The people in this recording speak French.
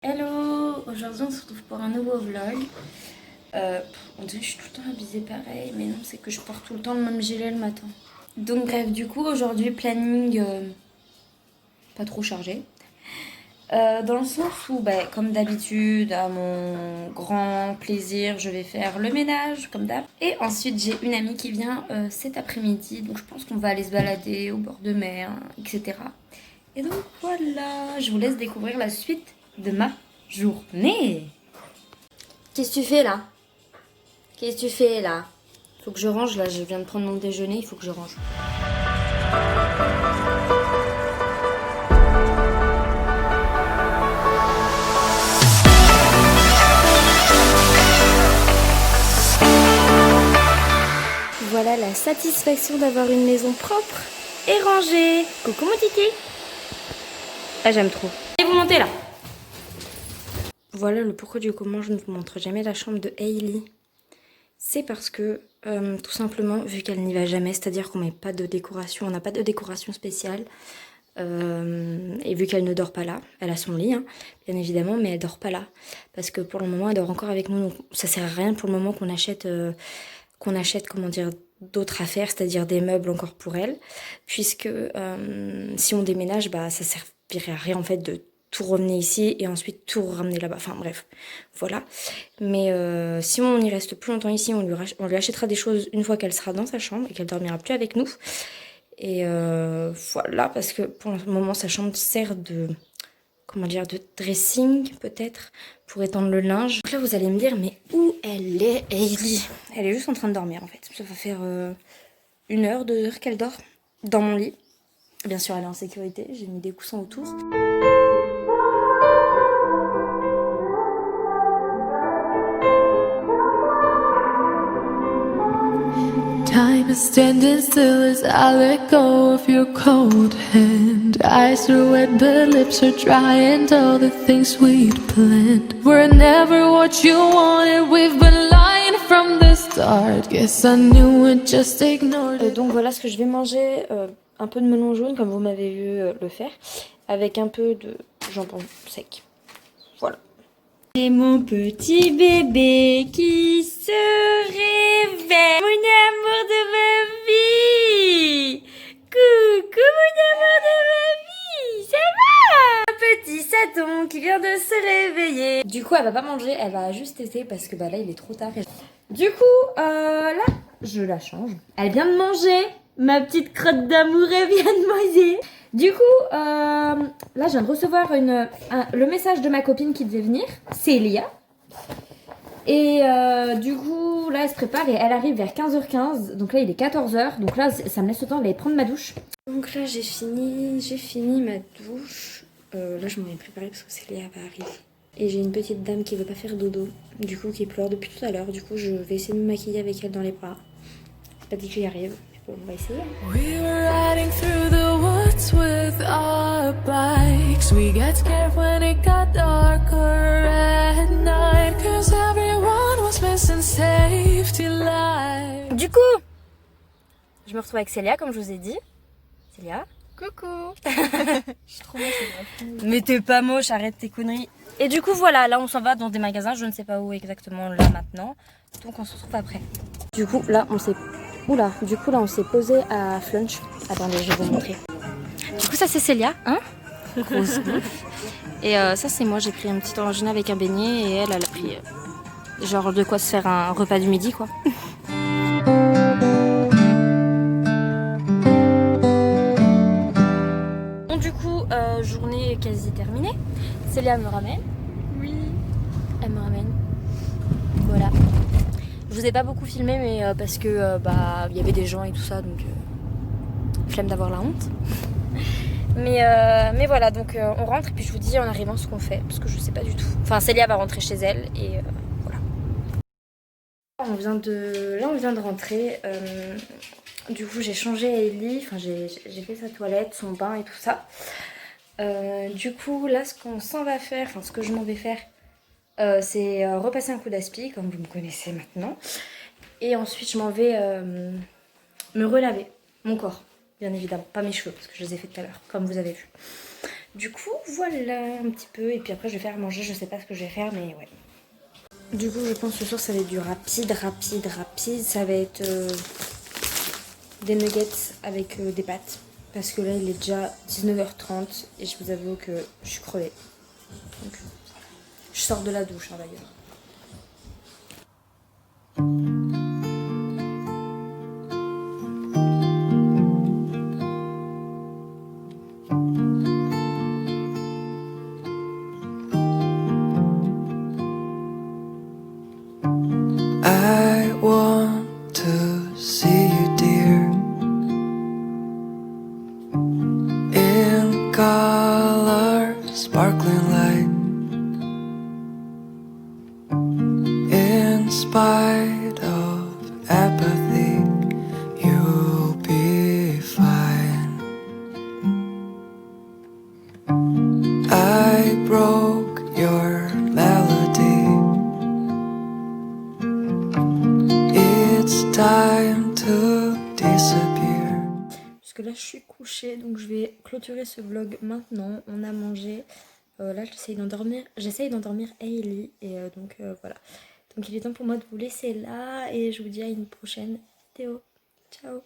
Hello! Aujourd'hui on se retrouve pour un nouveau vlog. On dirait que je suis tout le temps habillée pareil, mais non, c'est que je porte tout le temps le même gilet le matin. Donc bref, du coup aujourd'hui planning pas trop chargé. Dans le sens où, comme d'habitude, à mon grand plaisir, je vais faire le ménage, comme d'hab. Et ensuite, j'ai une amie qui vient cet après-midi, donc je pense qu'on va aller se balader au bord de mer, etc. Et donc voilà, je vous laisse découvrir la suite de ma journée. Qu'est-ce que tu fais là? Qu'est-ce que tu fais là? Faut que je range là, je viens de prendre mon déjeuner, il faut que je range. Voilà la satisfaction d'avoir une maison propre et rangée. Coucou mon titi. Ah j'aime trop. Allez vous montez là. Voilà le pourquoi du comment je ne vous montre jamais la chambre de Hailey. C'est parce que tout simplement vu qu'elle n'y va jamais, c'est-à-dire qu'on met pas de décoration, on n'a pas de décoration spéciale. Et vu qu'elle ne dort pas là, elle a son lit hein, bien évidemment, mais elle dort pas là parce que pour le moment elle dort encore avec nous, donc ça sert à rien pour le moment qu'on achète comment dire d'autres affaires, c'est-à-dire des meubles encore pour elle, puisque si on déménage, ça servirait à rien en fait de tout ramener ici et ensuite tout ramener là-bas. Enfin bref, voilà. Mais si on y reste plus longtemps ici, on lui achètera des choses une fois qu'elle sera dans sa chambre et qu'elle dormira plus avec nous. Et voilà, parce que pour le moment, sa chambre sert de, comment dire, de dressing peut-être, pour étendre le linge. Donc là, vous allez me dire, mais où elle est, Hailey? Elle est juste en train de dormir en fait. Ça va faire 1 heure, 2 heures qu'elle dort dans mon lit. Bien sûr, elle est en sécurité, j'ai mis des coussins autour. Time is standing still as I let go of your cold hand. Eyes are wet but lips are dry and all the things we'd planned were never what you wanted. We've been lying from the start. Guess I knew it, just ignored it. Donc voilà ce que je vais manger, un peu de melon jaune comme vous m'avez vu le faire, avec un peu de jambon sec. Voilà. C'est mon petit bébé qui se réveille. Mon amour de ma vie. Coucou mon amour de ma vie. Ça va? Un petit saton qui vient de se réveiller. Du coup elle va pas manger, elle va juste tester parce que là il est trop tard. Du coup là je la change. Elle vient de manger. Ma petite crotte d'amour elle vient de manger. Du coup, là, je viens de recevoir le message de ma copine qui devait venir, Célia. Et du coup, là, elle se prépare et elle arrive vers 15h15. Donc là, il est 14h. Donc là, ça me laisse le temps d'aller prendre ma douche. Donc là, j'ai fini ma douche. Là, je m'en vais préparer parce que Célia va arriver. Et j'ai une petite dame qui veut pas faire dodo, du coup, qui pleure depuis tout à l'heure. Du coup, je vais essayer de me maquiller avec elle dans les bras. Pas dit que j'y arrive. On va essayer. We were riding through the woods with our bikes. We got scared when it got darker at night, 'cause everyone was missing safety lights. Du coup, je me retrouve avec Célia, comme je vous ai dit. Célia. Coucou. Je suis trop moche. Mais t'es pas moche, arrête tes conneries. Et du coup, voilà, là on s'en va dans des magasins, je ne sais pas où exactement là maintenant. Donc on se retrouve après. Du coup, là on s'est... Oula, du coup là on s'est posé à Flunch. Attendez, je vais vous montrer. Du coup ça c'est Célia, hein. Grosse bouffe. Et ça c'est moi, j'ai pris un petit orangina avec un beignet et elle a pris genre de quoi se faire un repas du midi quoi. Bon du coup, journée quasi terminée. Célia me ramène. Oui. Elle me ramène. Voilà. Je vous ai pas beaucoup filmé mais parce que il y avait des gens et tout ça donc flemme d'avoir la honte. Mais voilà donc on rentre et puis je vous dis en arrivant ce qu'on fait parce que je sais pas du tout. Enfin Célia va rentrer chez elle et voilà. On vient de rentrer. Du coup j'ai changé Hailey, enfin j'ai fait sa toilette, son bain et tout ça. Du coup là ce qu'on s'en va faire, enfin ce que je m'en vais faire. C'est repasser un coup d'aspi comme vous me connaissez maintenant et ensuite je m'en vais me relaver mon corps bien évidemment, pas mes cheveux parce que je les ai fait tout à l'heure comme vous avez vu. Du coup, voilà un petit peu. Et puis après, je vais faire manger. Je sais pas ce que je vais faire, mais ouais. Du coup, je pense que ce soir, ça va être du rapide. Ça va être des nuggets avec des pâtes. Parce que là, il est déjà 19h30 et je vous avoue que je suis crevée. Donc, je sors de la douche, hein, d'ailleurs. I want to see you, dear, in color, sparkling light. In spite of apathy, you'll be fine. I broke your melody. It's time to disappear. Parce que là, je suis couchée, donc je vais clôturer ce vlog maintenant. On a mangé. Là, j'essaye d'endormir Hailey. Et donc, voilà. Donc, il est temps pour moi de vous laisser là. Et je vous dis à une prochaine vidéo. Ciao!